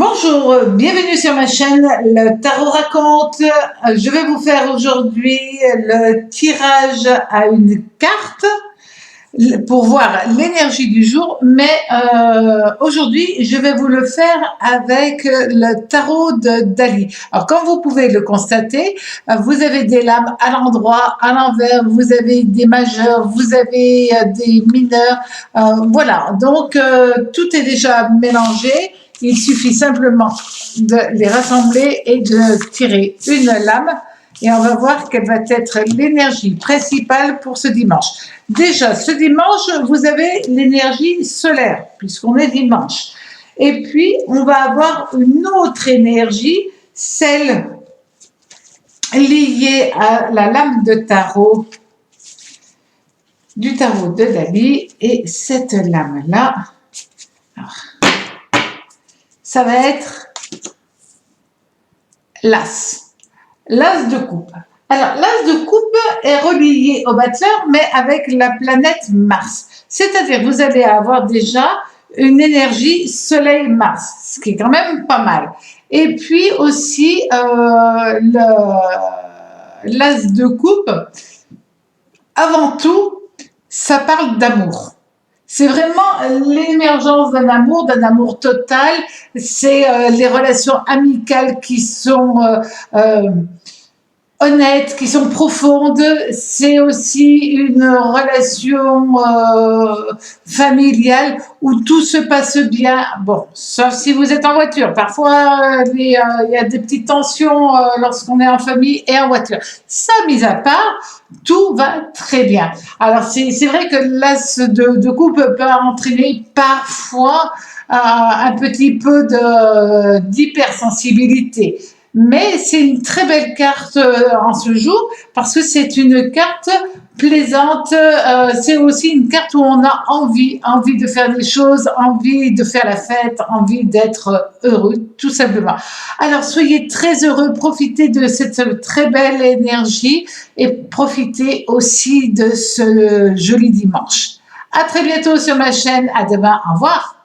Bonjour, bienvenue sur ma chaîne Le Tarot Raconte. Je vais vous faire aujourd'hui le tirage à une carte pour voir l'énergie du jour, mais aujourd'hui je vais vous le faire avec le tarot de Dali. Alors comme vous pouvez le constater, vous avez des lames à l'endroit, à l'envers, vous avez des majeurs, vous avez des mineurs, voilà, donc tout est déjà mélangé. Il suffit simplement de les rassembler et de tirer une lame et on va voir quelle va être l'énergie principale pour ce dimanche. Déjà, ce dimanche, vous avez l'énergie solaire, puisqu'on est dimanche. Et puis, on va avoir une autre énergie, celle liée à la lame de tarot, du tarot de Dali. Et cette lame-là, ça va être l'As. L'As de coupe. Alors, l'As de coupe est relié au battleur, mais avec la planète Mars. C'est-à-dire, vous allez avoir déjà une énergie Soleil-Mars, ce qui est quand même pas mal. Et puis aussi, l'As de coupe, avant tout, ça parle d'amour. C'est vraiment l'émergence d'un amour total. C'est les relations amicales qui sont honnêtes, qui sont profondes. C'est aussi une relation familiale où tout se passe bien. Bon, sauf si vous êtes en voiture. Parfois, il y a des petites tensions lorsqu'on est en famille et en voiture. Ça, mis à part, tout va très bien. Alors, c'est vrai que l'as de coupe peut entraîner parfois un petit peu d'hypersensibilité. Mais c'est une très belle carte en ce jour parce que c'est une carte plaisante. C'est aussi une carte où on a envie de faire des choses, envie de faire la fête, envie d'être heureux, tout simplement. Alors, soyez très heureux, profitez de cette très belle énergie et profitez aussi de ce joli dimanche. À très bientôt sur ma chaîne. À demain. Au revoir.